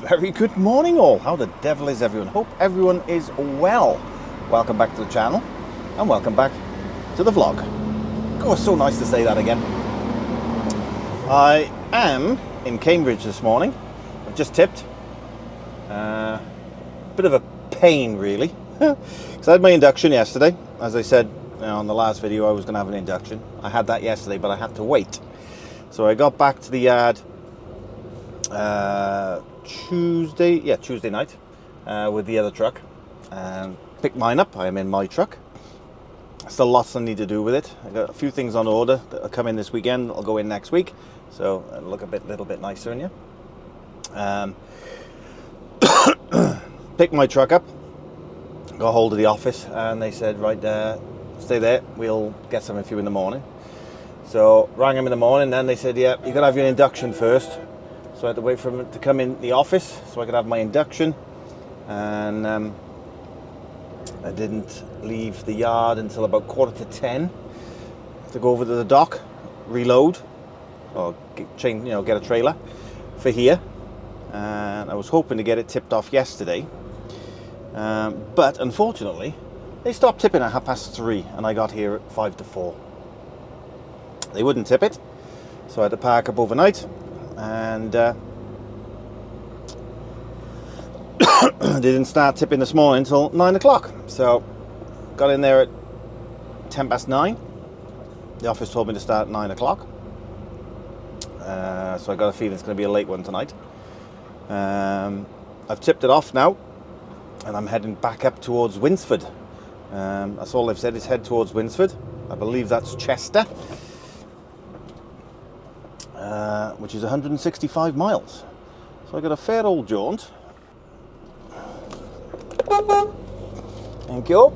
very good morning all. How the devil is everyone? Hope everyone is well. Welcome back to the channel and welcome back to the vlog. Oh, it's so nice to say that again. I am in Cambridge this morning. I've just tipped. Bit of a pain really. Because I had my induction yesterday. As I said on the last video, I was going to have an induction. I had that yesterday, but I had to wait. So I got back to the yard Tuesday night with the other truck and picked mine up. I am in my truck. Still lots I need to do with it. I got a few things on order that will come in this weekend. I'll go in next week, so it'll look a little bit nicer in here. Picked my truck up, got hold of the office, and they said, right, stay there, we'll get something for you in the morning. So rang them in the morning, then they said, yeah, you gotta have your induction first. So I had to wait for them to come in the office so I could have my induction, and I didn't leave the yard until about 10:15 to go over to the dock, reload, or get a trailer for here. And I was hoping to get it tipped off yesterday, but unfortunately they stopped tipping at 3:30 and I got here at 5:45. They wouldn't tip it, so I had to park up overnight, and they didn't start tipping this morning until 9 o'clock. So got in there at 9:10. The office told me to start at 9 o'clock, so I got a feeling it's going to be a late one tonight. I've tipped it off now and I'm heading back up towards Winsford. That's all they've said, is head towards Winsford. I believe that's Chester, which is 165 miles. So I got a fair old jaunt. Thank you.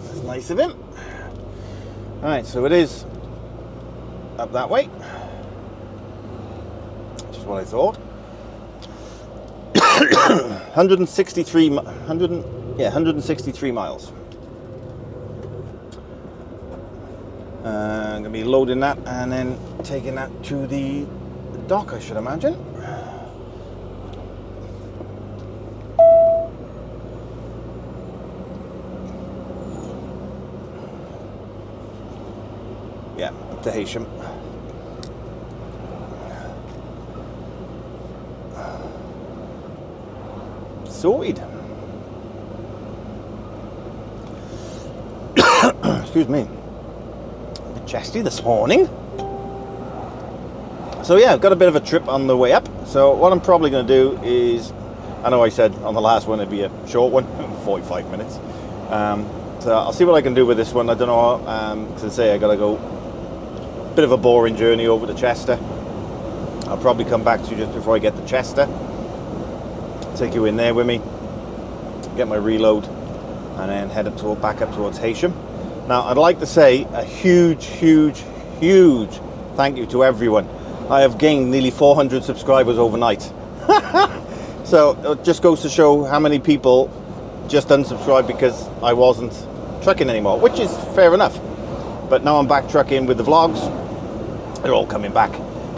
That's nice of him. Alright, so it is up that way, which is what I thought. 163 miles. I'm going to be loading that and then taking that to the dock, I should imagine. Yeah, up to Heysham. Sorted. Excuse me. A bit chesty this morning. So yeah, I've got a bit of a trip on the way up. So what I'm probably going to do is, I know I said on the last one it'd be a short one, 45 minutes. So I'll see what I can do with this one. I don't know, because I say I got to go. Bit of a boring journey over to Chester. I'll probably come back to you just before I get to Chester. Take you in there with me, get my reload, and then head up back up towards Heysham. Now I'd like to say a huge thank you to everyone. I have gained nearly 400 subscribers overnight. So it just goes to show how many people just unsubscribed because I wasn't trucking anymore, which is fair enough. But now I'm back trucking with the vlogs. They're all coming back.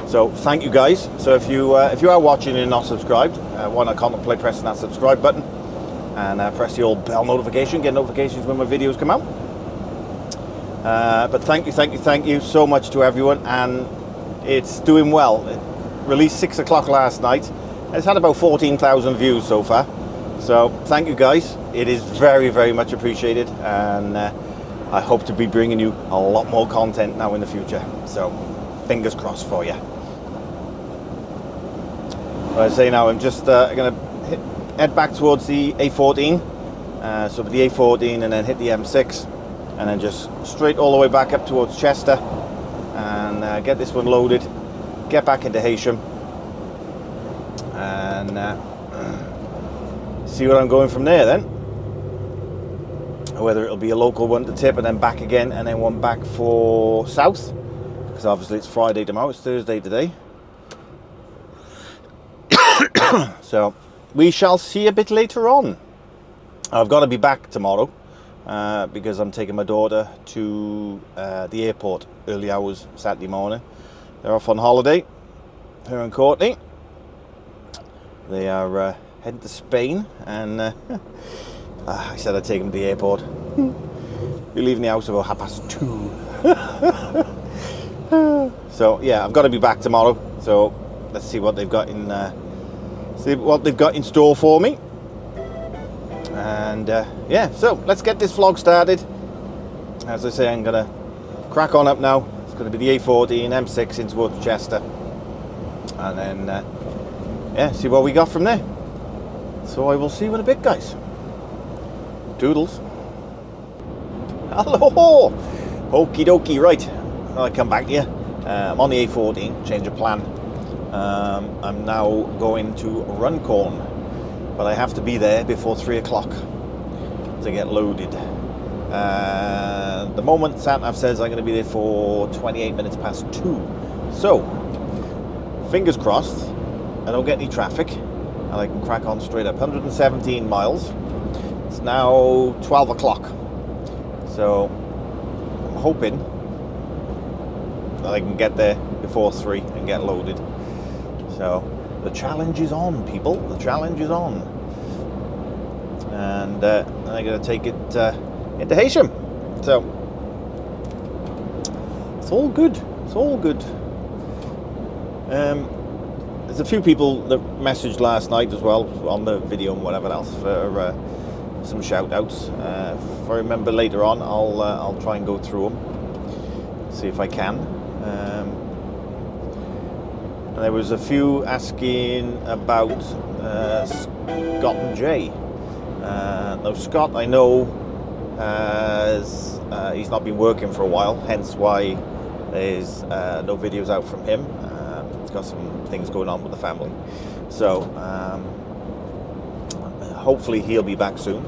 So thank you guys. So if you are watching and you're not subscribed, why not contemplate pressing that subscribe button and press the old bell notification, get notifications when my videos come out. But thank you so much to everyone, and it's doing well. It released 6 o'clock last night. It's had about 14,000 views so far. So thank you guys. It is very much appreciated, and I hope to be bringing you a lot more content now in the future. So fingers crossed for you. I say now I'm just going to head back towards the A14, so the A14 and then hit the M6 and then just straight all the way back up towards Chester and get this one loaded, get back into Heysham and see where I'm going from there then. Whether it'll be a local one to tip and then back again and then one back for south, because obviously it's Friday tomorrow, it's Thursday today. So we shall see a bit later on. I've got to be back tomorrow because I'm taking my daughter to the airport early hours Saturday morning. They're off on holiday, her and Courtney. They are heading to Spain, and I said I'd take them to the airport. We're leaving the house about 2:30. So yeah, I've got to be back tomorrow. So let's see what they've got in store for me. And yeah, so let's get this vlog started. As I say, I'm gonna crack on up now. It's going to be the A14 M6 into Worcester, and then yeah, see what we got from there. So I will see you in a bit, guys. Toodles. Hello. Okie dokie. Right, I'll come back to you. I'm on the A14. Change of plan. I'm now going to Runcorn, but I have to be there before 3 o'clock to get loaded. The moment SatNav says I'm going to be there for 28 minutes past 2. So, fingers crossed, I don't get any traffic, and I can crack on straight up. 117 miles. It's now 12 o'clock. So, I'm hoping that I can get there before 3 and get loaded. So, the challenge is on, people. The challenge is on. And I'm going to take it into Heysham. So it's all good. It's all good. There's a few people that messaged last night as well on the video and whatever else for some shout outs. If I remember later on, I'll try and go through them, see if I can. And there was a few asking about Scott and Jay. Now Scott, I know, he's not been working for a while, hence why there's no videos out from him. He's got some things going on with the family, so hopefully he'll be back soon.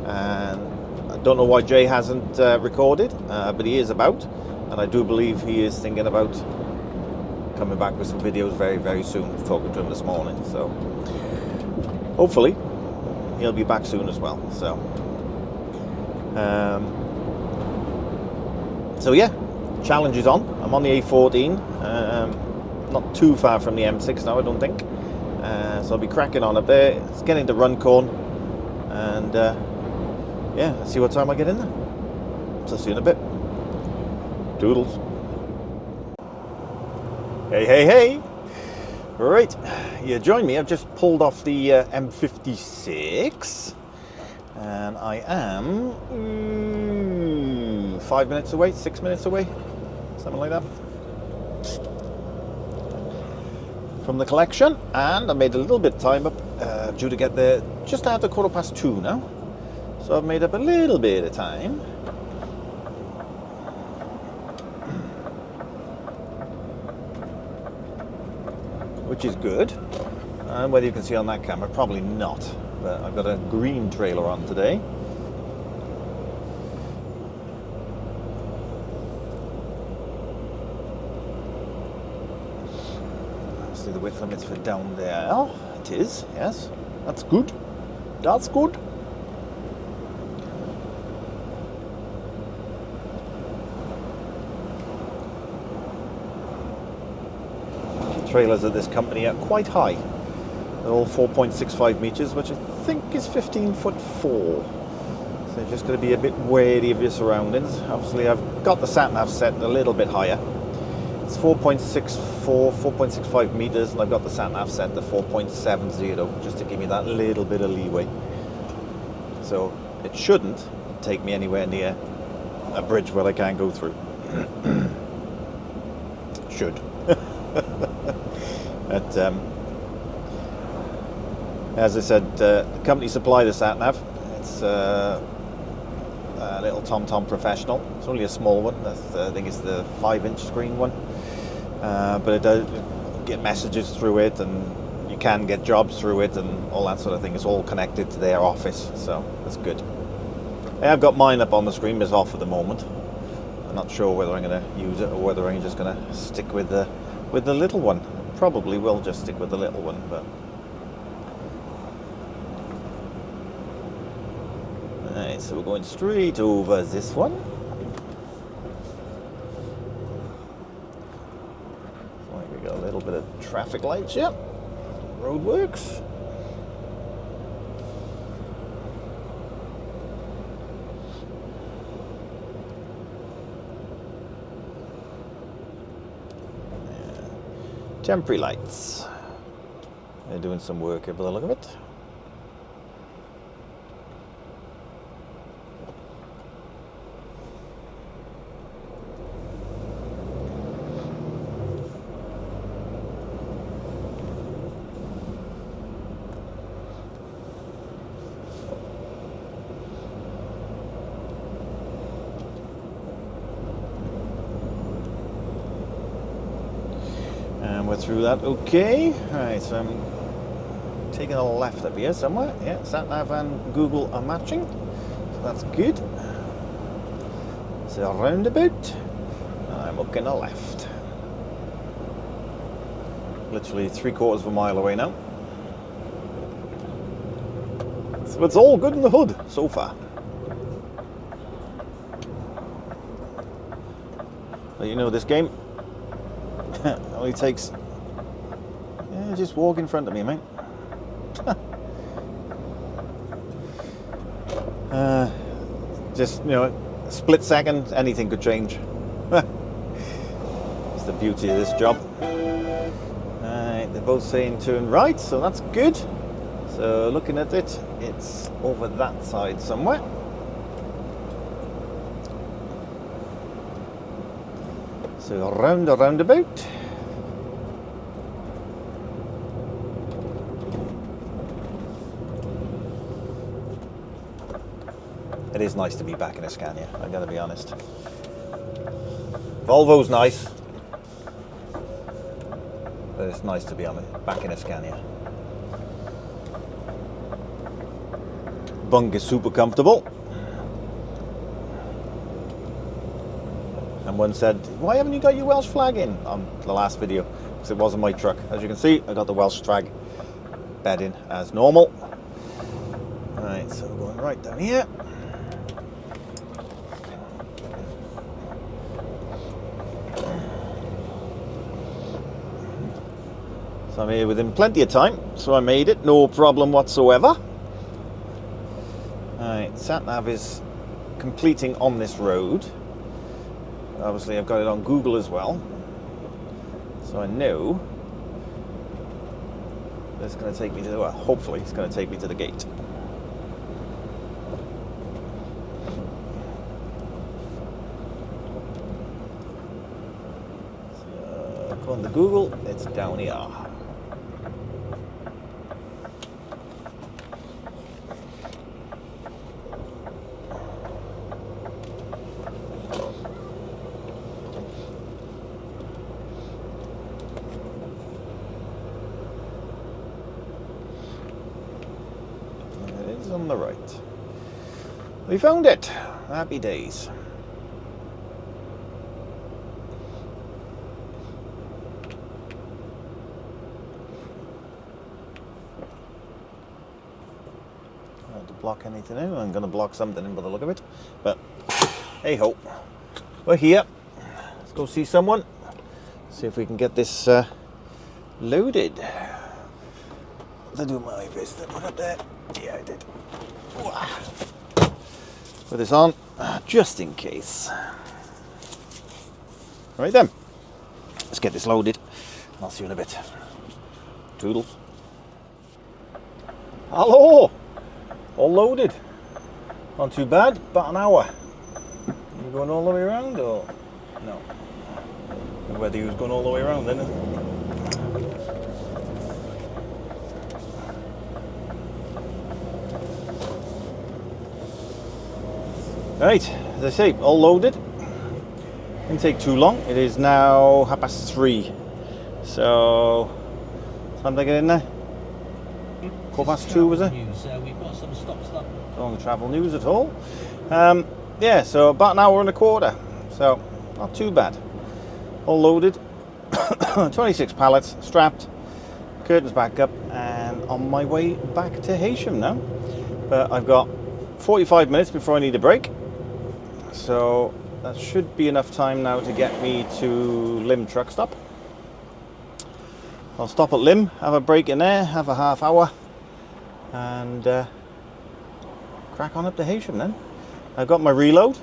And I don't know why Jay hasn't recorded, but he is about, and I do believe he is thinking about coming back with some videos very, very soon. I was talking to him this morning, so hopefully he'll be back soon as well. So yeah, challenge is on. I'm on the A14, not too far from the M6 now, I don't think. So I'll be cracking on up there. It's getting to Runcorn, and yeah, let's see what time I get in there. So see you in a bit. Toodles. Hey, hey, hey. Right, you join me. I've just pulled off the M56, and I am 5 minutes away, 6 minutes away, something like that, from the collection. And I made a little bit of time up, due to get there just after 2:15 now, so I've made up a little bit of time. Which is good. And whether you can see on that camera, probably not, but I've got a green trailer on today. See the width limits for down there. Oh, it is, yes. That's good. That's good. Trailers of this company are quite high. They're all 4.65 meters, which I think is 15'4". So you're just going to be a bit wary of your surroundings. Obviously, I've got the SatNav set a little bit higher. It's 4.65 meters, and I've got the SatNav set to 4.70, just to give me that little bit of leeway. So it shouldn't take me anywhere near a bridge where I can't go through. Should. But as I said, the company supply the SatNav. It's a little TomTom Professional. It's only a small one. I think it's the 5-inch screen one. But it does get messages through it, and you can get jobs through it, and all that sort of thing. It's all connected to their office, so that's good. I've got mine up on the screen, but it's off at the moment. I'm not sure whether I'm going to use it or whether I'm just going to stick with the little one. Probably will just stick with the little one, but alright, so we're going straight over this one. traffic lights, yep. Road works. Temporary lights. They're doing some work here by the look of it. And we're through that, okay. Alright, so I'm taking a left up here somewhere. Yeah, SatNav and Google are matching. So that's good. So a roundabout. I'm looking a left. Literally 3/4 of a mile away now. So it's all good in the hood so far. But you know this game. Only takes, yeah, just walk in front of me, mate. Just, you know, a split second, anything could change. It's the beauty of this job. They're both saying turn right, so that's good. So looking at it, it's over that side somewhere. So around a roundabout. It is nice to be back in a Scania, I gotta be honest. Volvo's nice, but it's nice to be back in a Scania. Bunk is super comfortable. And one said, why haven't you got your Welsh flag in on the last video? Because it wasn't my truck. As you can see, I got the Welsh flag bed in as normal. Alright, so we're going right down here. So I'm here within plenty of time, so I made it, no problem whatsoever. Alright, SatNav is completing on this road. Obviously I've got it on Google as well, so I know that it's going to take me to, well, hopefully it's going to take me to the gate. So, according to Google, it's down here. On the right. We found it. Happy days. Not to block anything in. I'm going to block something in by the look of it. But hey ho. We're here. Let's go see someone. See if we can get this loaded. Did I do my best to put it there? Yeah, I did. Put this on, just in case. Right then, let's get this loaded. I'll see you in a bit. Toodles. Hello! All loaded. Not too bad, about an hour. You going all the way around or no? Whether he was going all the way around then, isn't it? Right, as I say, all loaded. Didn't take too long. It is now 3:30. So, time to get in there? 2:15 was it? We've got some stop-start. Don't travel news at all. Yeah, so about an hour and a quarter. So, not too bad. All loaded. 26 pallets strapped. Curtains back up, and on my way back to Heysham now. But I've got 45 minutes before I need a break. So that should be enough time now to get me to Lim truck stop. I'll stop at Lim, have a break in there, have a half hour, and crack on up to Heysham then. I've got my reload,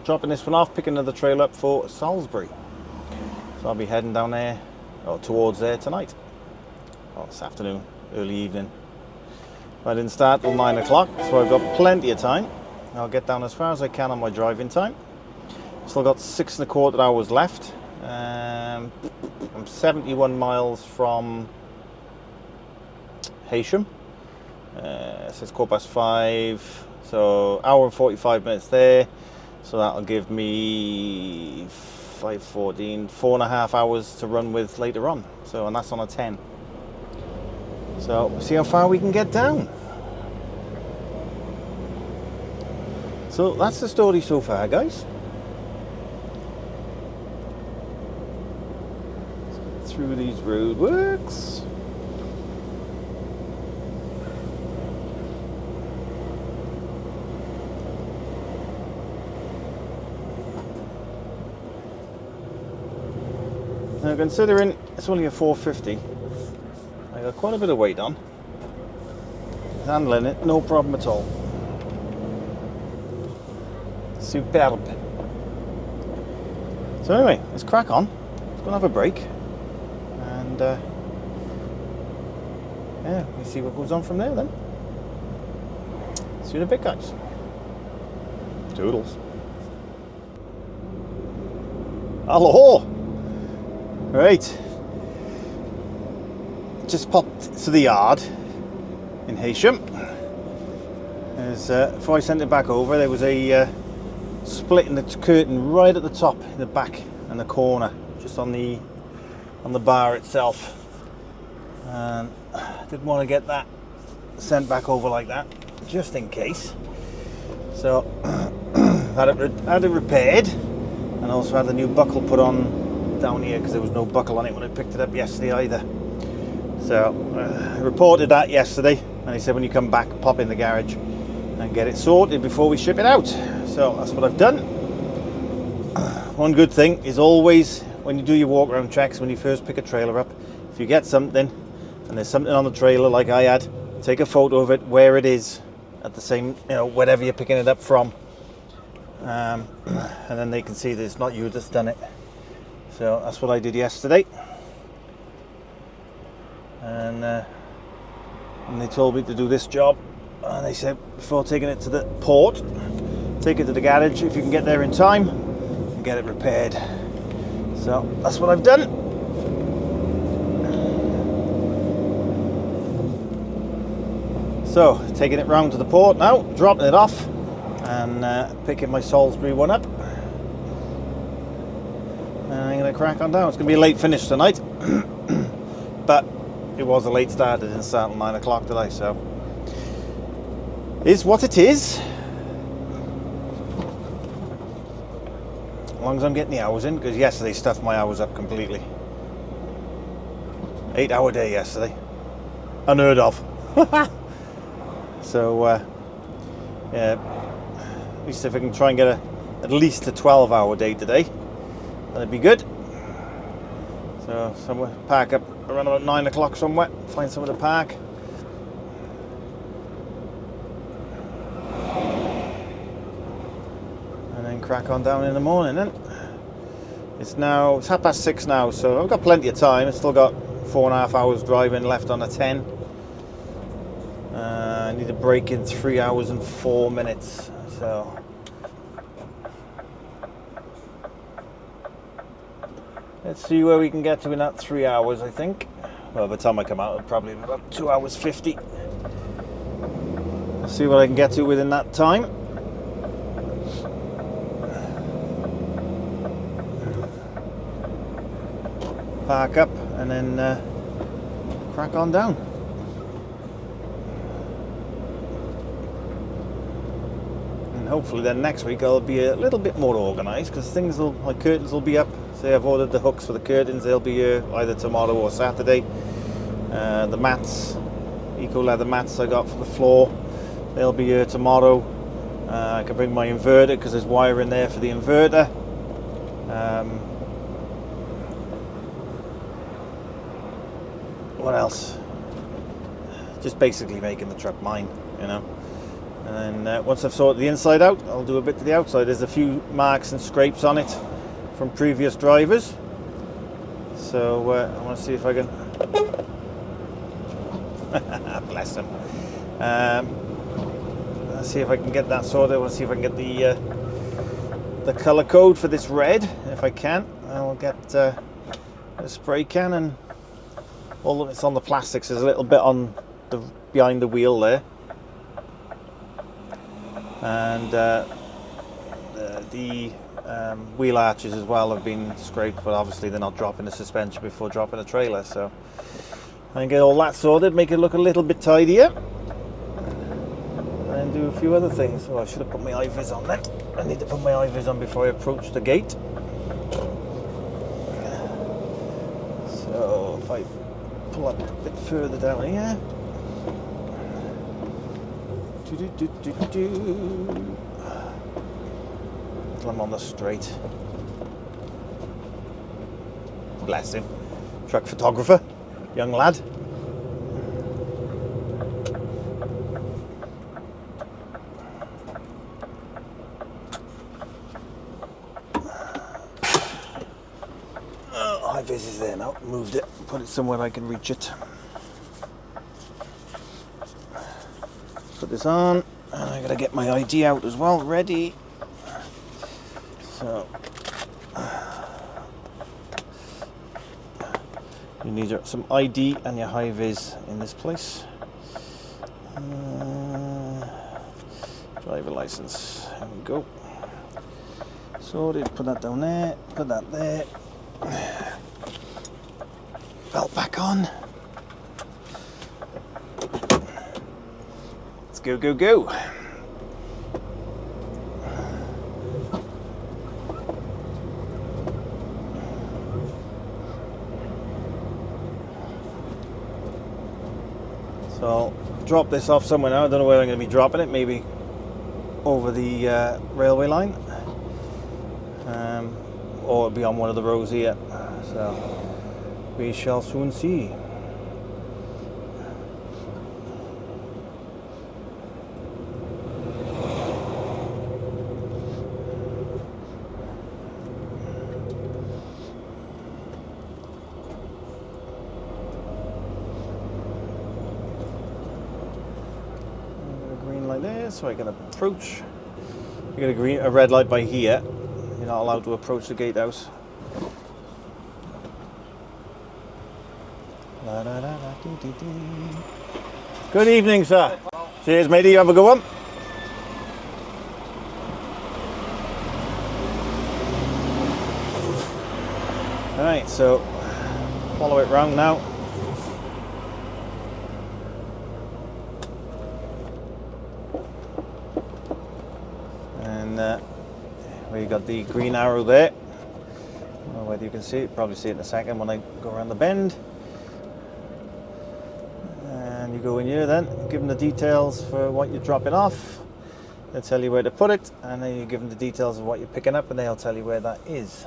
dropping this one off, picking another trail up for Salisbury. So I'll be heading down there, or towards there tonight, or this afternoon, early evening. I didn't start till 9 o'clock, so I've got plenty of time. I'll get down as far as I can on my driving time. Still got 6.25 hours left. I'm 71 miles from Heysham. It says 5:15, so hour and 45 minutes there. So that'll give me 5:14, 4.5 hours to run with later on. So, and that's on a 10. So we'll see how far we can get down. So that's the story so far, guys. Let's get through these roadworks. Now, considering it's only a 450, I got quite a bit of weight on. Handling it, no problem at all. Superb. So anyway, let's crack on. Let's go and have a break, and yeah, we'll see what goes on from there then. See you in a bit, guys. Toodles. Hello. Right. Just popped to the yard in Heysham. Before I sent it back over, there was a split in the curtain right at the top, in the back and the corner, just on the bar itself, and I didn't want to get that sent back over like that, just in case. So had it repaired, and also had the new buckle put on down here, because there was no buckle on it when I picked it up yesterday either. So I reported that yesterday, and he said when you come back, pop in the garage and get it sorted before we ship it out. So that's what I've done. One good thing is always, when you do your walk around checks, when you first pick a trailer up, if you get something and there's something on the trailer like I had, take a photo of it where it is at the same, wherever you're picking it up from, and then they can see that it's not you that's done it. So that's what I did yesterday, and they told me to do this job, and they said before taking it to the port, take it to the garage if you can get there in time and get it repaired. So that's what I've done. So taking it round to the port now, dropping it off, and picking my Salisbury one up, and I'm going to crack on down. It's going to be a late finish tonight, but it was a late start. It didn't start at 9 o'clock today, so is what it is. As long as I'm getting the hours in, because yesterday stuffed my hours up completely. 8-hour day yesterday, unheard of. So yeah, at least if I can try and get at least a 12-hour day today, that'd be good. So somewhere, park up around about 9 o'clock somewhere, find somewhere to park. And then crack on down in the morning then. It's 6:30 now, so I've got plenty of time. I've still got 4.5 hours driving left on a 10. I need a break in 3 hours and 4 minutes, so let's see where we can get to in that 3 hours. I think, well, by the time I come out, it'll probably be about 2 hours 50. Let's see what I can get to within that time. Park up and then crack on down. And hopefully then next week I'll be a little bit more organised, because my curtains will be up. Say I've ordered the hooks for the curtains, they'll be here either tomorrow or Saturday. The mats, eco leather mats I got for the floor, they'll be here tomorrow. I can bring my inverter, because there's wire in there for the inverter. what else? Just basically making the truck mine, you know. And then once I've sorted the inside out, I'll do a bit to the outside. There's a few marks and scrapes on it from previous drivers. So I want to see if I can... Bless them. Let's see if I can get that sorted. I want to see if I can get the colour code for this red. If I can, I'll get a spray can, and all of it's on the plastics. There's a little bit on the behind the wheel there, and the wheel arches as well have been scraped, but obviously they're not dropping the suspension before dropping a trailer. So I can get all that sorted, make it look a little bit tidier, and do a few other things. Oh, I should have put my eye-vis on then. I need to put my eye-vis on before I approach the gate. So if I pull up a bit further down here. Until I'm on the straight. Bless him. Truck photographer, young lad. High-vis is there now. Moved it, put it somewhere I can reach it. Put this on, and I gotta get my ID out as well, ready. So you need some ID and your high-vis in this place. Driver license. There we go. Sorted. Put that down there. Put that there. Belt back on. Let's go, go, go. So I'll drop this off somewhere now. I don't know where I'm going to be dropping it. Maybe over the railway line. Or it'll be on one of the rows here. So we shall soon see. Green light there, so I can approach. You get a red light by here. You're not allowed to approach the gatehouse. Good evening, sir. Cheers, matey. You have a good one. Alright, so follow it round now. And where you got the green arrow there. I don't know whether you can see it, probably see it in a second when I go around the bend. And you go in here then, give them the details for what you're dropping off. They'll tell you where to put it, and then you give them the details of what you're picking up, and they'll tell you where that is.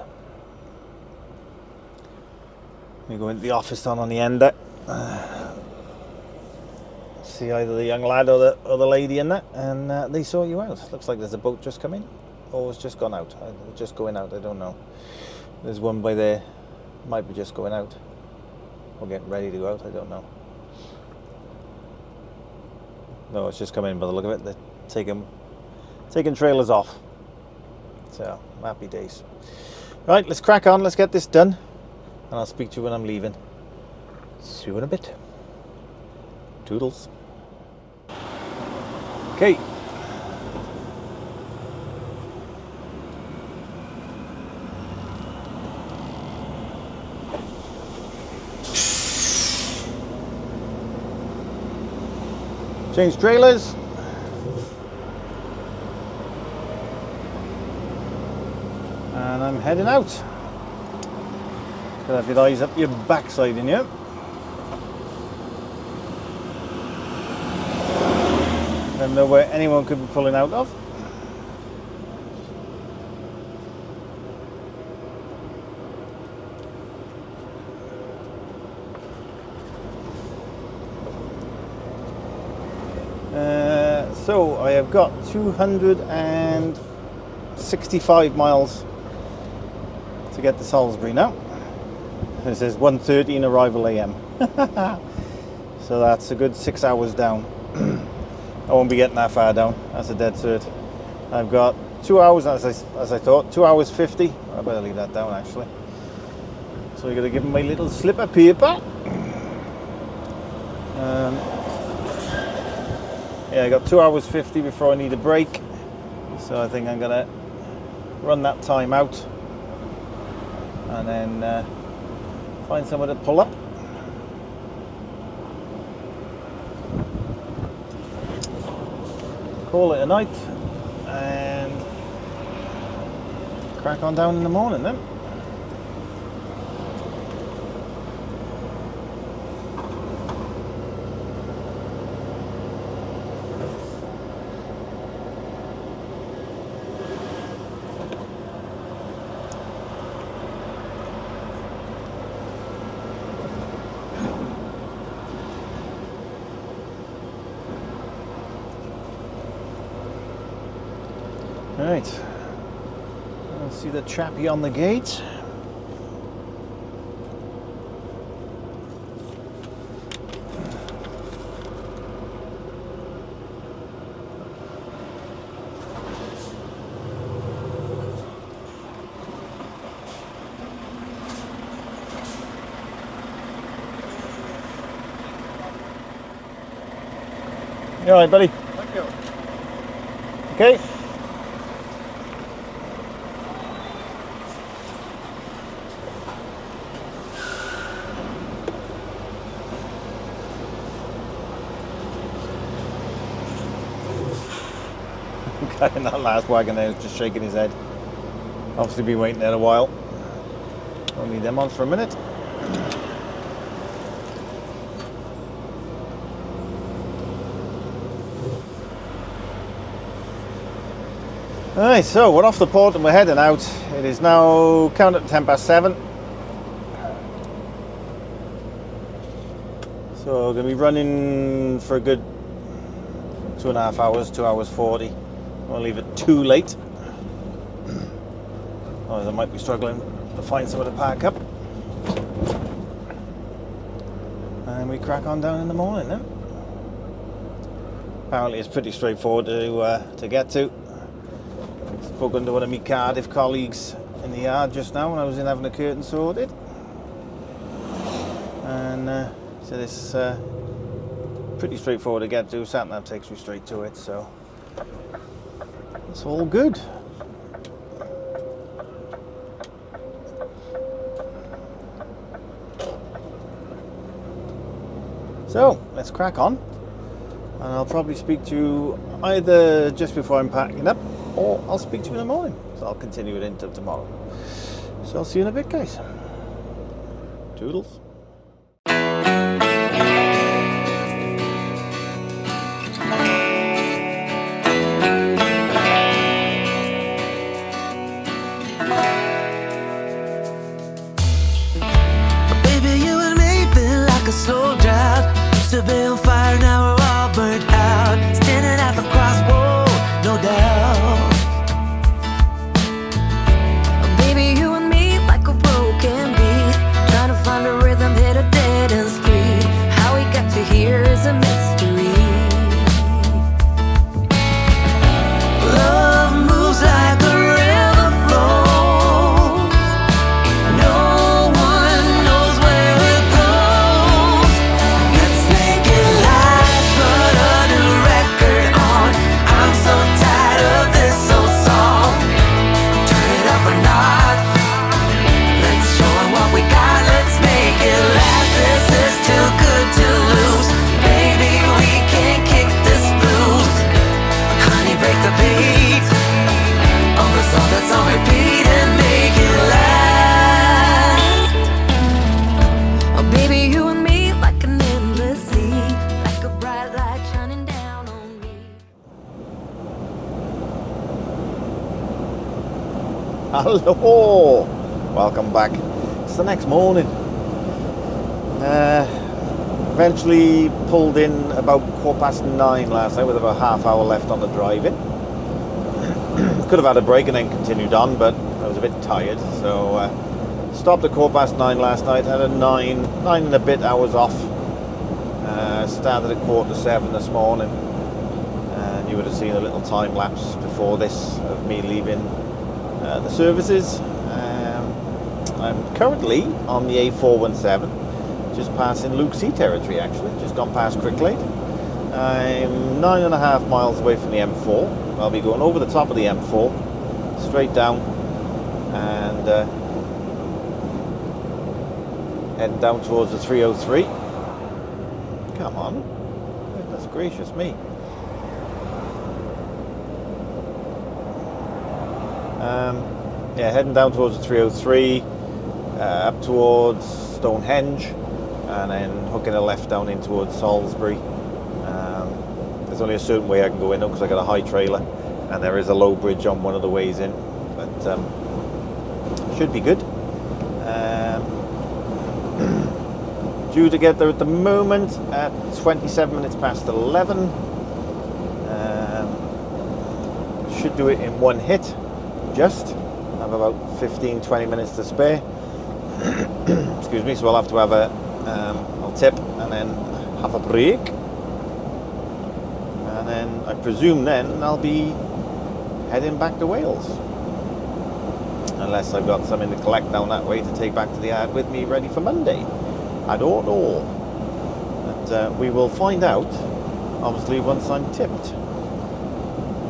You go into the office down on the end there. See either the young lad or the lady in there, and they sort you out. Looks like there's a boat just come in, or it's just gone out. Just going out, I don't know. There's one by there, might be just going out, or getting ready to go out, I don't know. No, it's just come in by the look of it. They're taking trailers off. So, happy days. Right, let's crack on, let's get this done, and I'll speak to you when I'm leaving. See you in a bit. Toodles. Okay. Change trailers. And I'm heading out. Gotta have your eyes up your backside in here. Don't know where anyone could be pulling out of. So I have got 265 miles to get to Salisbury now. This is 1:13 arrival AM. So that's a good 6 hours down. I won't be getting that far down. That's a dead cert. I've got 2 hours, as I thought, 2 hours 50. I better leave that down actually. So I got to give him my little slip of paper. Yeah, I got 2 hours 50 before I need a break. So I think I'm gonna run that time out and then find somewhere to pull up. Call it a night and crack on down in the morning then. Right, I'll see the chappie on the gate. You all right, buddy? Thank you. Okay. Guy in that last wagon there is just shaking his head. Obviously been waiting there a while. I'll leave them on for a minute. Alright, so we're off the port and we're heading out. It is now count at 7:10. So we're going to be running for a good 2.5 hours, 2 hours 40. Won't leave it too late. Otherwise I might be struggling to find somewhere to park up. And we crack on down in the morning then. Apparently it's pretty straightforward to get to. Spoken to one of my Cardiff colleagues in the yard just now when I was in having the curtain sorted. And so it's pretty straightforward to get to. Sat-nav takes you straight to it, so it's all good. So let's crack on, and I'll probably speak to you either just before I'm packing up, or I'll speak to you in the morning. So I'll continue it into tomorrow. So I'll see you in a bit, guys. Toodles. Slow drought, used to be on fire, now we're all burnt out. Standing at the crossroad, no doubt. Baby, you and me like a broken beat, trying to find a rhythm, hit a dead end street. How we got to here is a mystery. Love moves like a river flows. No one knows where it goes. Let's make it last, put a new record on. I'm so tired of this old song. Turn it up a notch. Let's show 'em what we got. Let's make it last. This is too good to lose. Baby, we can't kick this blues. Honey, break the beat of the song that's on repeat and make it last. Oh, baby, you and me like an endless sea, like a bright light shining down on me. Hello, welcome back. It's the next morning. Eventually pulled in about 9:15 last night with about half hour left on the drive-in. Could have had a break and then continued on, but I was a bit tired, so stopped at 9:15 last night, had a nine and a bit hours off. Started at 6:45 this morning, and you would have seen a little time lapse before this of me leaving the services. I'm currently on the A417, just passing Luke C territory actually, just gone past Cricklade. I'm 9.5 miles away from the M4. I'll be going over the top of the M4, straight down, and heading down towards the 303. Come on, goodness gracious me. Yeah, heading down towards the 303, up towards Stonehenge, and then hooking a left down in towards Salisbury. There's only a certain way I can go in because I got a high trailer, and there is a low bridge on one of the ways in, but should be good. Due to get there at the moment at 27 minutes past 11. Should do it in one hit, just. Have about 15-20 minutes to spare. Excuse me, so I'll have to have I'll tip and then have a break. And then I presume then I'll be heading back to Wales. Unless I've got something to collect down that way to take back to the yard with me ready for Monday. I don't know. But we will find out, obviously, once I'm tipped.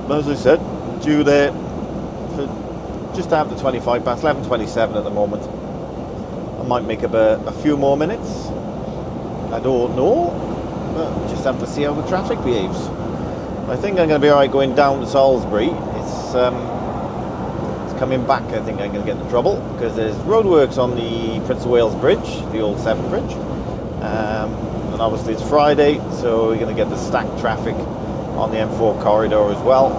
But as I said, due there for just after 25 past 11:27 at the moment. I might make up a few more minutes. I don't know. But just have to see how the traffic behaves. I think I'm going to be alright going down to Salisbury. It's coming back, I think I'm going to get in trouble because there's roadworks on the Prince of Wales Bridge, the old Severn Bridge, and obviously it's Friday, so we're going to get the stacked traffic on the M4 corridor as well,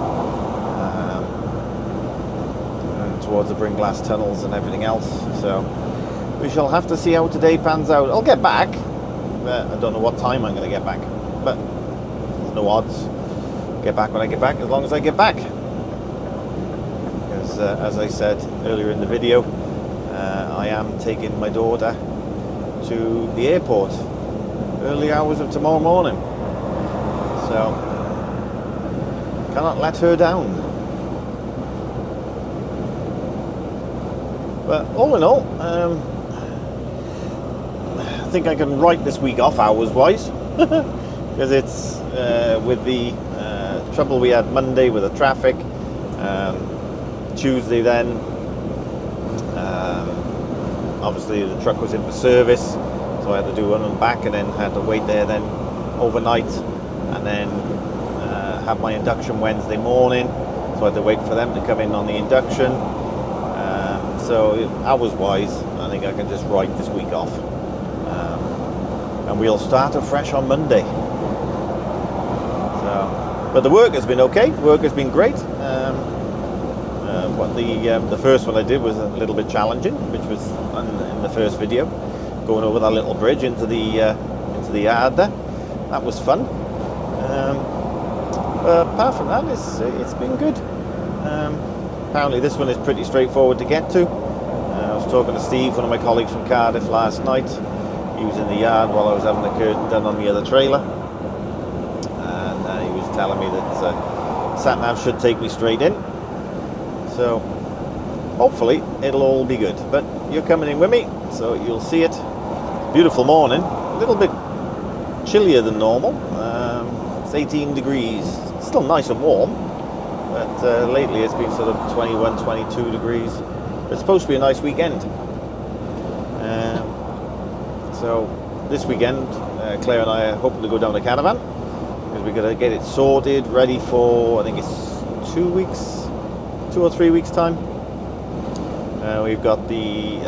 and towards the Bringlass tunnels and everything else. So we shall have to see how today pans out. I'll get back, but I don't know what time I'm going to get back, but there's no odds. Get back when I get back, as long as I get back. As I said earlier in the video, I am taking my daughter to the airport early hours of tomorrow morning, so cannot let her down. But all in all, I think I can write this week off hours wise because it's with the trouble we had Monday with the traffic. Tuesday then, obviously the truck was in for service, so I had to do one and back, and then had to wait there then overnight, and then have my induction Wednesday morning, so I had to wait for them to come in on the induction. So hours wise, I think I can just write this week off, and we'll start afresh on Monday. So, but the work has been okay, the work has been great. The first one I did was a little bit challenging, which was in the first video, going over that little bridge into the yard there. That was fun. But apart from that, it's been good. Apparently this one is pretty straightforward to get to. I was talking to Steve, one of my colleagues from Cardiff, last night. He was in the yard while I was having the curtain done on the other trailer, and he was telling me that sat-nav should take me straight in. So hopefully it'll all be good. But you're coming in with me, so you'll see it. Beautiful morning, a little bit chillier than normal. It's 18 degrees, it's still nice and warm, but lately it's been sort of 21, 22 degrees. It's supposed to be a nice weekend. So this weekend, Claire and I are hoping to go down to Caravan, because we're going to get it sorted, ready for, I think it's 2 or 3 weeks time. We've got the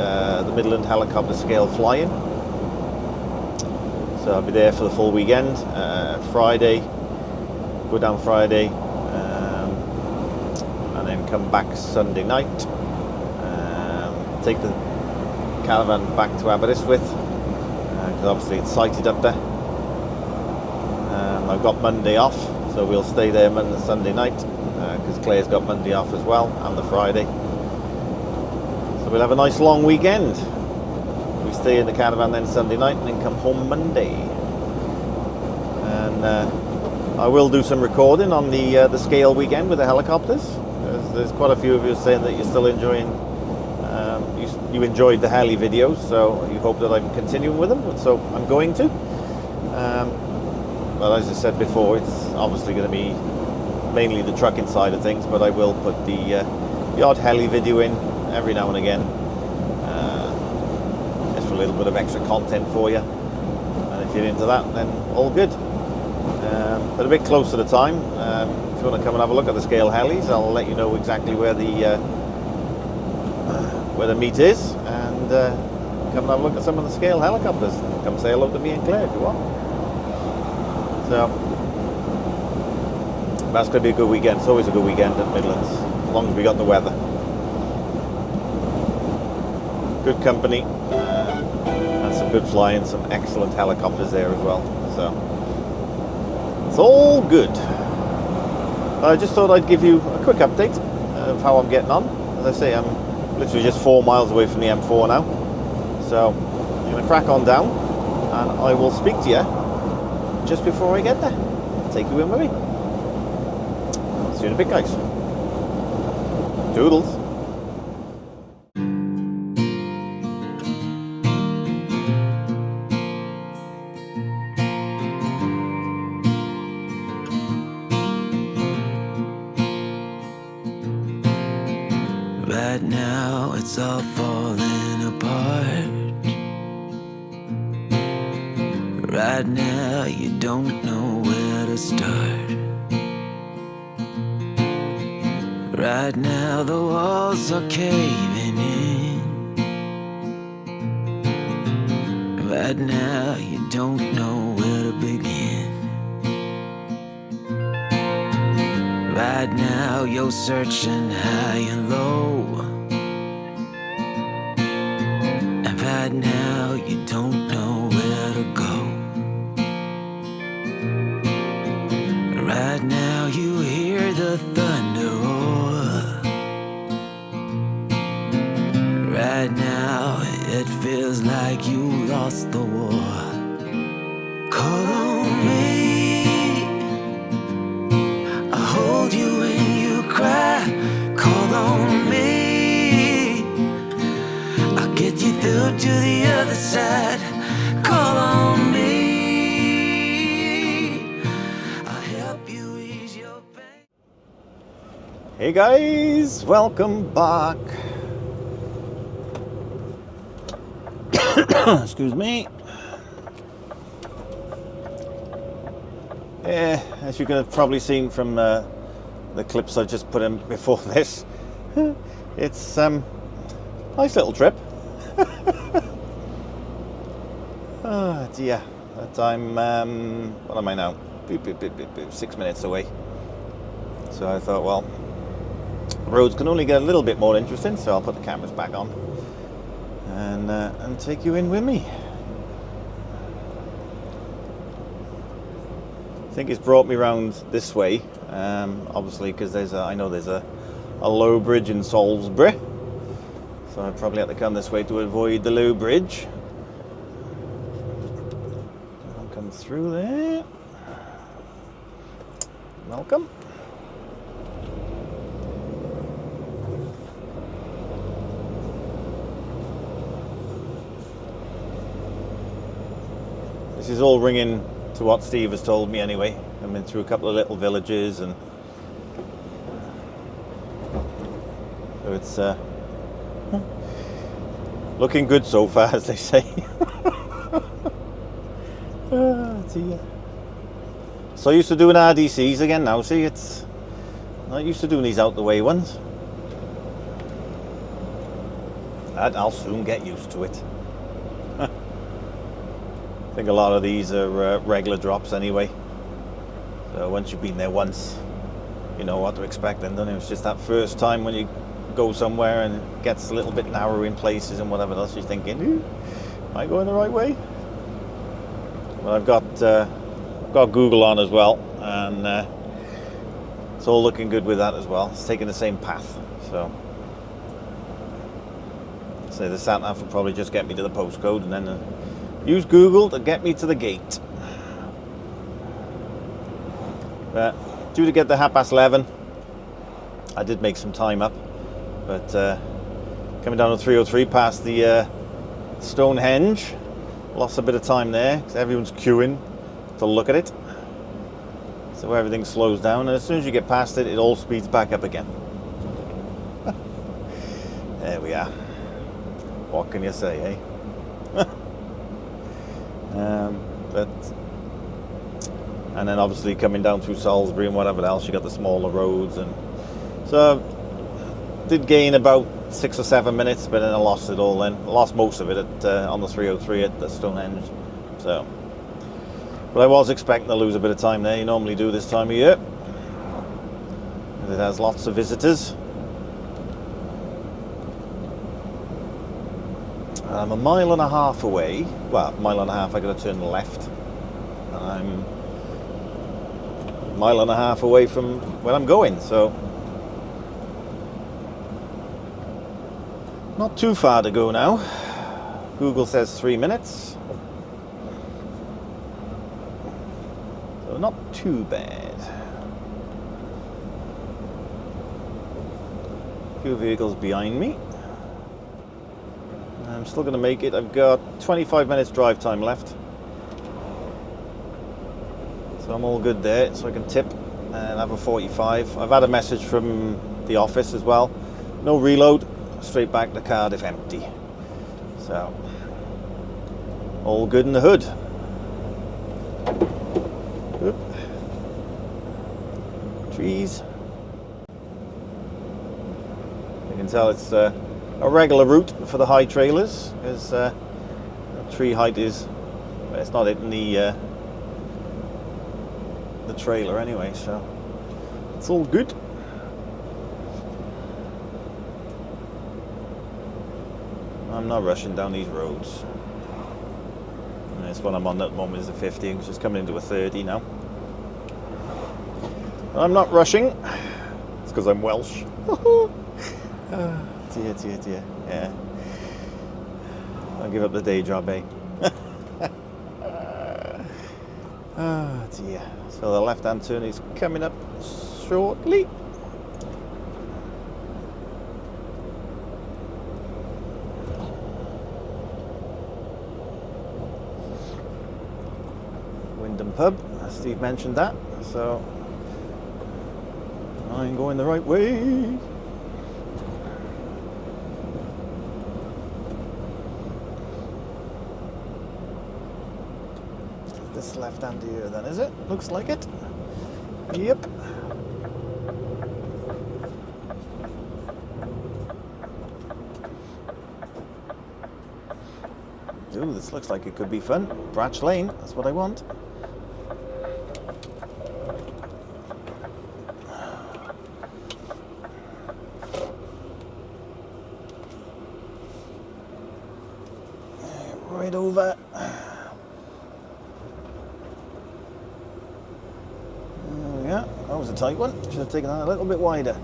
Midland helicopter scale flying, so I'll be there for the full weekend. Friday, go down Friday, and then come back Sunday night. Take the caravan back to Aberystwyth, because obviously it's sighted up there. I've got Monday off, so we'll stay there Sunday night, because Claire's got Monday off as well, and the Friday. So we'll have a nice long weekend. We stay in the caravan then Sunday night and then come home Monday. And I will do some recording on the scale weekend with the helicopters. There's quite a few of you saying that you're still enjoying, you enjoyed the heli videos, so you hope that I'm continuing with them, so I'm going to. But as I said before, it's obviously going to be mainly the trucking side of things, but I will put the odd heli video in every now and again, just for a little bit of extra content for you. And if you're into that, then all good. But a bit close to the time, if you want to come and have a look at the scale helis, I'll let you know exactly where the meet is, and come and have a look at some of the scale helicopters. Come say hello to me and Claire if you want. So that's going to be a good weekend. It's always a good weekend at Midlands, as long as we got the weather. Good company, and some good flying, some excellent helicopters there as well. So it's all good. I just thought I'd give you a quick update of how I'm getting on. As I say, I'm literally just 4 miles away from the M4 now. So I'm going to crack on down, and I will speak to you just before I get there. Take you in with me. See you in a bit, guys. Doodles. Right now it's all falling apart. Right now you don't know where to start. Right now the walls are caving in. Right now you don't know where to begin. Right now you're searching high and low. And right now you don't know where to go. Right now you hear the thunder roar. Right now it feels like you lost the war. Call on me, I'll hold you when you cry. Call on me, I'll get you through to the other side. Call on me, I'll help you ease your pain. Hey guys, welcome back. Excuse me. Yeah, as you could have probably seen from the clips I just put in before this, it's nice little trip. Oh dear, but I'm what am I now? 6 minutes away. So I thought, well, roads can only get a little bit more interesting, so I'll put the cameras back on and take you in with me. I think it's brought me round this way, obviously because I know there's a low bridge in Salisbury, so I probably have to come this way to avoid the low bridge. I'll come through there. Welcome. This is all ringing to what Steve has told me anyway. I've been through a couple of little villages, and so it's looking good so far, as they say. Dear. So used to doing RDCs again now. See, it's not used to doing these out the way ones. I'll soon get used to it. I think a lot of these are regular drops anyway. So once you've been there once, you know what to expect then, don't you? It's just that first time when you go somewhere and it gets a little bit narrow in places and whatever else, you're thinking, am I going the right way? Well, I've got I've got Google on as well, and it's all looking good with that as well. It's taking the same path, so the sat nav will probably just get me to the postcode, and then use Google to get me to the gate. But due to get the 11:30, I did make some time up, but coming down to 303 past the Stonehenge, lost a bit of time there because everyone's queuing to look at it, so everything slows down, and as soon as you get past it, it all speeds back up again. There we are. What can you say, eh? And then obviously coming down through Salisbury and whatever else, you got the smaller roads, and so did gain about 6 or 7 minutes, but then I lost it all. Then I lost most of it on the 303 at the Stonehenge. So, but I was expecting to lose a bit of time there. You normally do this time of year. It has lots of visitors. I'm a mile and a half away. Well, a mile and a half. I got to turn left, and I'm a mile and a half away from where I'm going. So, not too far to go now. Google says 3 minutes, so not too bad. A few vehicles behind me. I'm still going to make it. I've got 25 minutes drive time left, so I'm all good there, so I can tip and have a 45. I've had a message from the office as well. No reload, straight back to Cardiff empty. So all good in the hood. Oop. Trees. You can tell it's a regular route for the high trailers, because tree height is, well, it's not hitting the trailer anyway, so it's all good. I'm not rushing down these roads. And this one I'm on at the moment is a 50, it's just coming into a 30 now. I'm not rushing. It's because I'm Welsh. Dear, dear, dear. Yeah. I'll give up the day job, eh? Oh dear. So the left-hand turn is coming up shortly. Wyndham Pub, Steve mentioned that, so I'm going the right way. This left hand here then, is it? Looks like it. Yep. Ooh, this looks like it could be fun. Branch Lane, that's what I want. Right over. Yeah, that was a tight one. Should have taken that a little bit wider.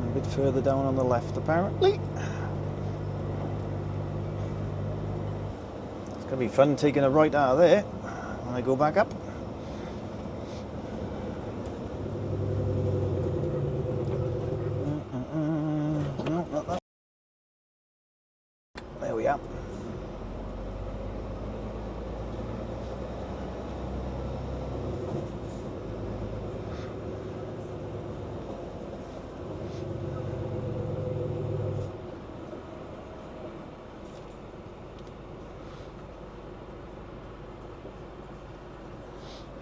A bit further down on the left, apparently. It's going to be fun taking a right out of there when I go back up. There we are.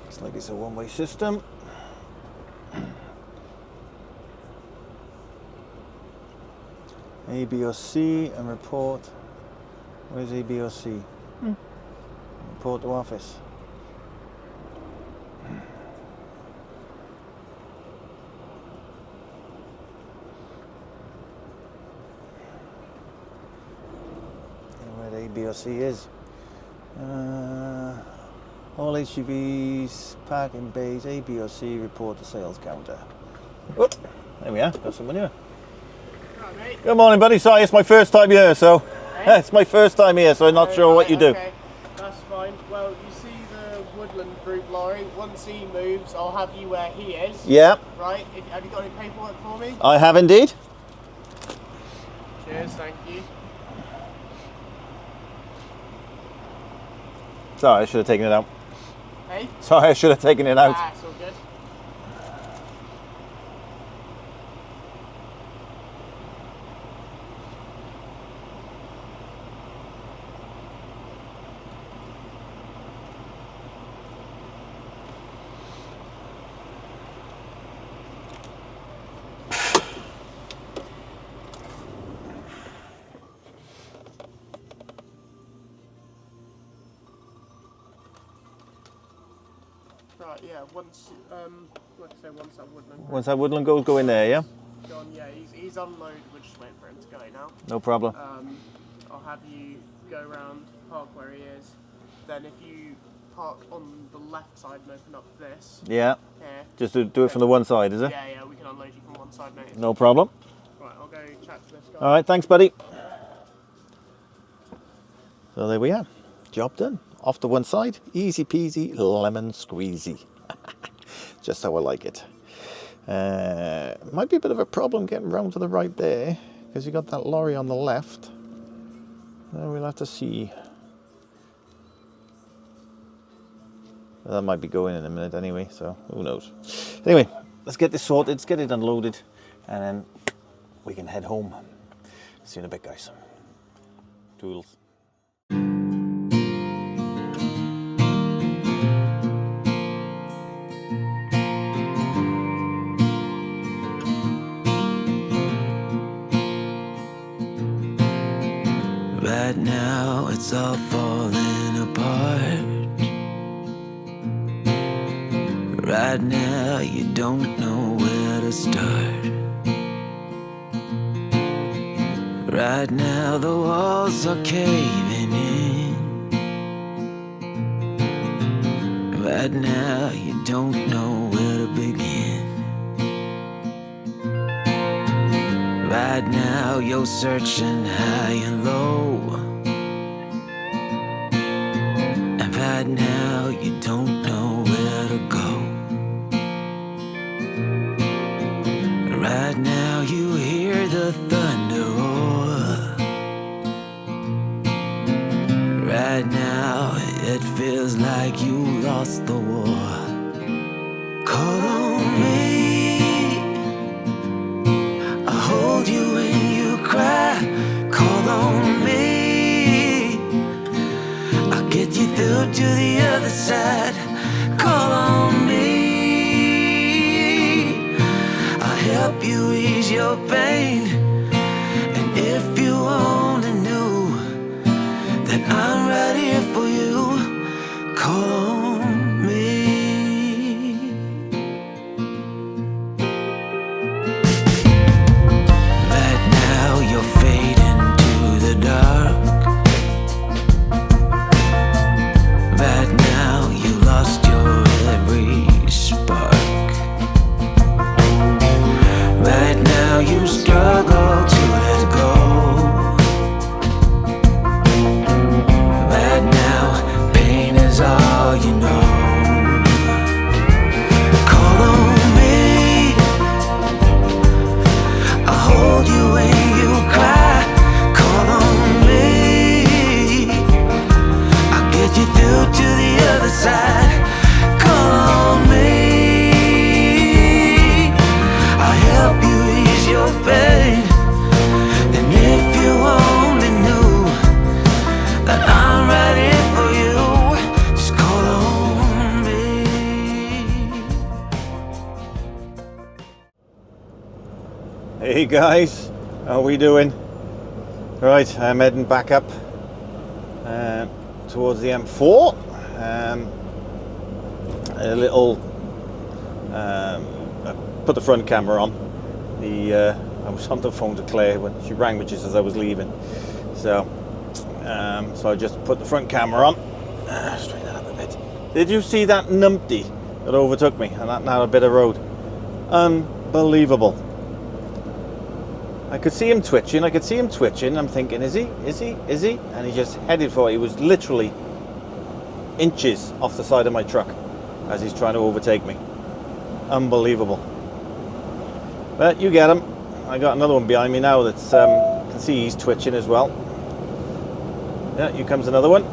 Looks like it's a one-way system. A, B or C and report. Where's A, B or C? Report to office. ABRC is. All HGVs, parking bays, ABRC, report to sales counter. Whoop, there we are, got someone here. Right, mate. Good morning, buddy. Sorry, it's my first time here, so it's my first time here, so I'm not sure what you do. Okay, that's fine. Well, you see the Woodland Group lorry. Once he moves, I'll have you where he is. Yeah, Right. Have you got any paperwork for me? I have indeed. Cheers. Thank you. Sorry, I should have taken it out. Hey. Sorry, I should have taken it out. Ah, it's all good. Right, yeah, once that Woodland Once that Woodland goes, go in there, yeah? gone, yeah, he's unloaded, we're just waiting for him to go now. No problem. I'll have you go around, park where he is, then if you park on the left side and open up this, Yeah, here, just do it from the one side, is it? yeah, we can unload you from one side, mate. No problem. Right, I'll go chat to this guy. All right, thanks, buddy. So there we are. Job done. Off to one side. Easy peasy, lemon squeezy. Just how I like it. Might be a bit of a problem getting round to the right there, because you got that lorry on the left. We'll have to see. Well, that might be going in a minute anyway, so who knows. Anyway, let's get this sorted, let's get it unloaded, and then we can head home. See you in a bit, guys. Toodles. Right now it's all falling apart. Right now you don't know where to start. Right now the walls are caving in. Right now you don't know where to begin. Right now you're searching high and low. And right now you don't know where to go. Right now you hear the thunder roar. Right now it feels like you lost the war. Call on me, I'll hold you when you cry. Call on me, I'll get you through to the other side. Call on me, I'll help you ease your pain. And if you only knew that I'm right here for you, call on me. Right now you're fading to the dark. Right now you lost your every spark. Right now you struggle to let go. Right now pain is all you know. Call on me, I'll hold you when you cry. Call on me, I'll get you through to the other side. Call on me, I'll help you ease your pain. And if you only knew that I'm right here for you, just call on me. Hey guys, how we doing? Right, I'm heading back up towards the M4. A little, I put the front camera on. I was on the phone to Claire when she rang me just as I was leaving. So So I just put the front camera on. Straighten that up a bit. Did you see that numpty that overtook me and that narrow bit of road? Unbelievable. I could see him twitching. I'm thinking, is he? And he just headed for it. He was literally inches off the side of my truck as he's trying to overtake me. Unbelievable. But you get him. I got another one behind me now that's, you can see he's twitching as well. Yeah, here comes another one.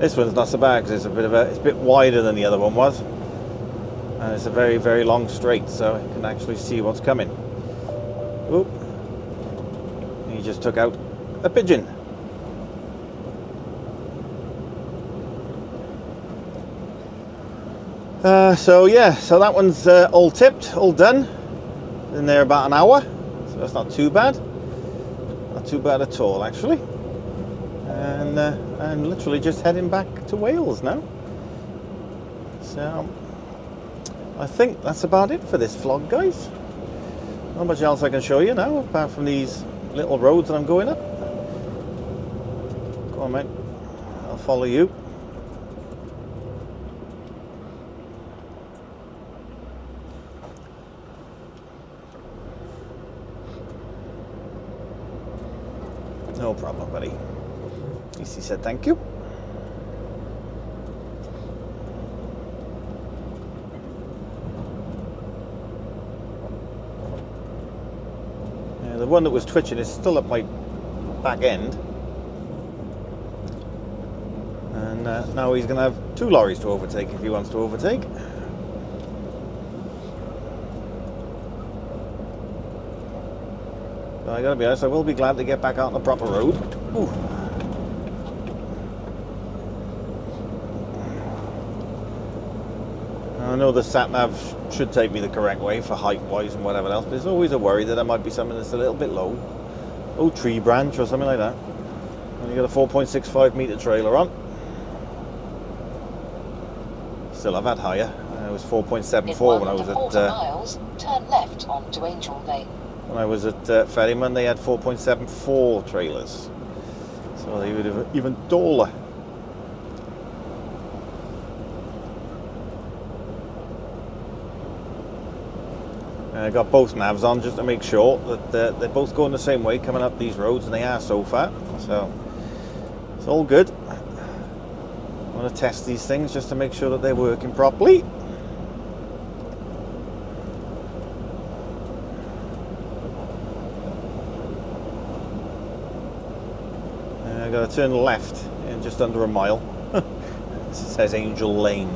This one's not so bad because it's a bit wider than the other one was, and it's a very, very long straight, so you can actually see what's coming. Oop! He just took out a pigeon. So yeah, so that one's all tipped, all done. Been there about an hour, so that's not too bad. Not too bad at all, actually. And I'm literally just heading back to Wales now. So I think that's about it for this vlog, guys. Not much else I can show you now, apart from these little roads that I'm going up. Go on, mate. I'll follow you. No problem, buddy. At least he said thank you. Yeah, the one that was twitching is still at my back end. And now he's going to have 2 lorries to overtake if he wants to overtake. But I gotta be honest, I will be glad to get back out on the proper road. Ooh. I know the sat-nav should take me the correct way for height-wise and whatever else, but there's always a worry that there might be something that's a little bit low. Oh, tree branch or something like that. And you got a 4.65 metre trailer on. Still, I've had higher. It was 4.74 when I was at... miles, turn left onto Angel Lane. When I was at Ferryman, they had 4.74 trailers. So they would have even taller. I got both navs on just to make sure that they're both going the same way coming up these roads, and they are so far. So it's all good. I want to test these things just to make sure that they're working properly. I got to turn left in just under a mile. It says Angel Lane.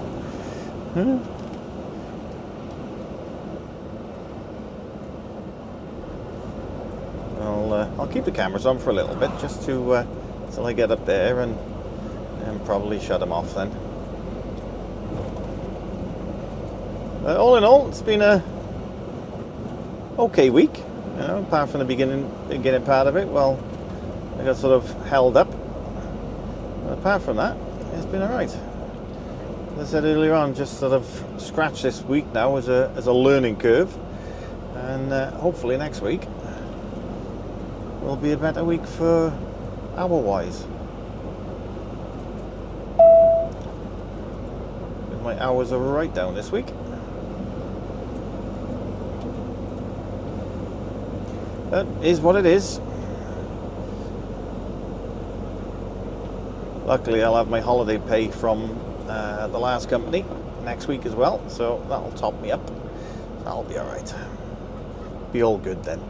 I'll keep the cameras on for a little bit, just to till I get up there, and probably shut them off then. All in all, it's been a okay week. You know, apart from the beginning part of it, well, I got sort of held up. But apart from that, it's been alright. As I said earlier on, just sort of scratch this week now as a learning curve, and hopefully next week will be a better week for hour-wise. My hours are right down this week. That is what it is. Luckily, I'll have my holiday pay from the last company next week as well, so that'll top me up. That'll be alright. Be all good then.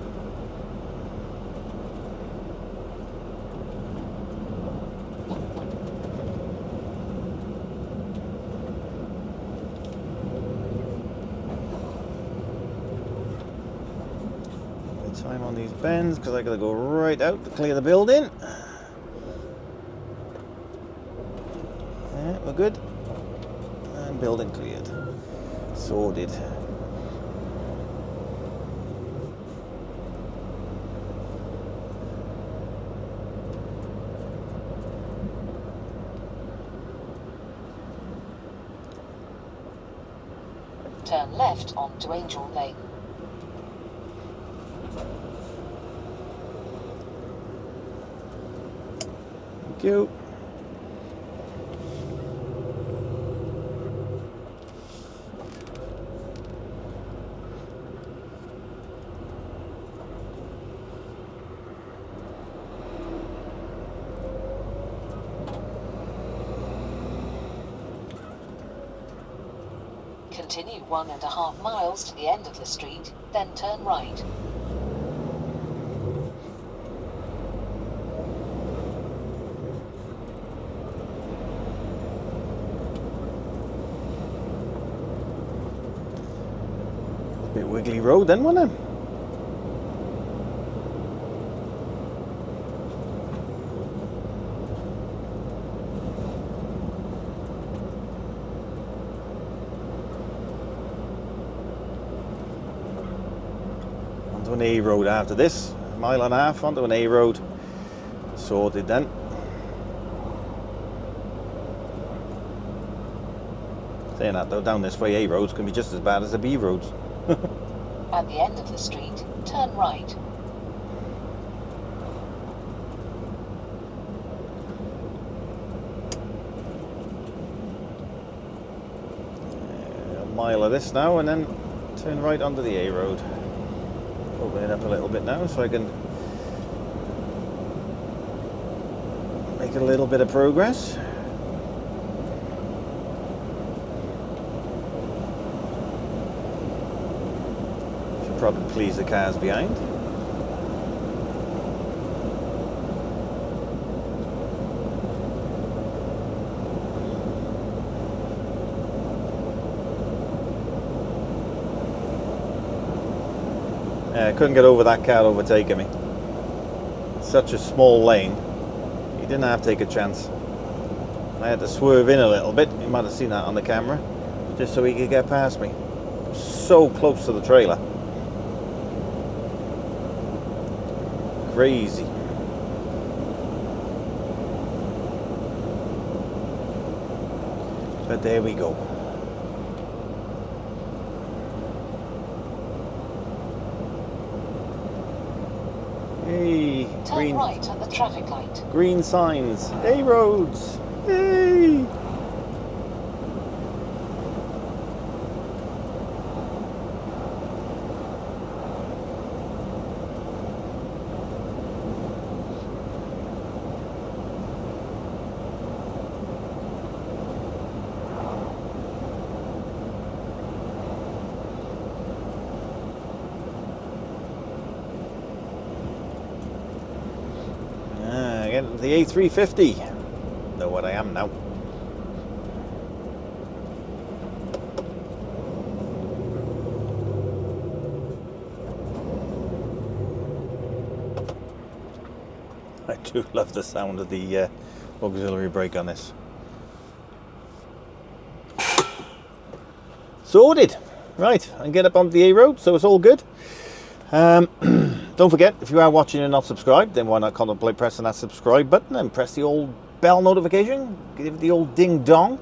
Time on these bends because I gotta go right out to clear the building. Yeah, we're good. And building cleared. Sorted. turn left onto Angel Lane. Thank you. Continue 1.5 miles to the end of the street, then turn right. Bit wiggly road then, wasn't it? Onto an A road after this, 1.5 miles onto an A road. Sorted then. Saying that though, down this way A roads can be just as bad as the B roads. At the end of the street, turn right. A mile of this now and then turn right onto the A road. Open it up a little bit now so I can make a little bit of progress. Should probably please the cars behind. I couldn't get over that car overtaking me. Such a small lane. He didn't have to take a chance. I had to swerve in a little bit. You might have seen that on the camera. Just so he could get past me. So close to the trailer. Crazy. But there we go. Hey, Turn green, right at the traffic light. green signs. Hey, roads. Hey. Again, the A350. Know what I am now. I do love the sound of the auxiliary brake on this. Sorted. Right, and get up onto the A road, so it's all good. Don't forget, if you are watching and not subscribed, then why not contemplate pressing that subscribe button and press the old bell notification, give it the old ding dong,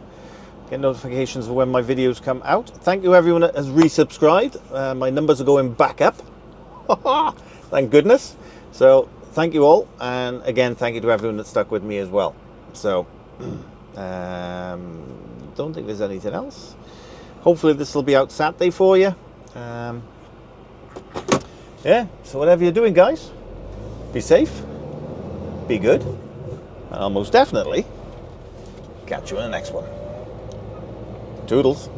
get notifications for when my videos come out. Thank you everyone that has resubscribed. My numbers are going back up. Thank goodness. So thank you all, and again thank you to everyone that stuck with me as well. So don't think there's anything else. Hopefully this will be out Saturday for you. Yeah, so whatever you're doing, guys, be safe, be good, and I'll most definitely catch you in the next one. Toodles.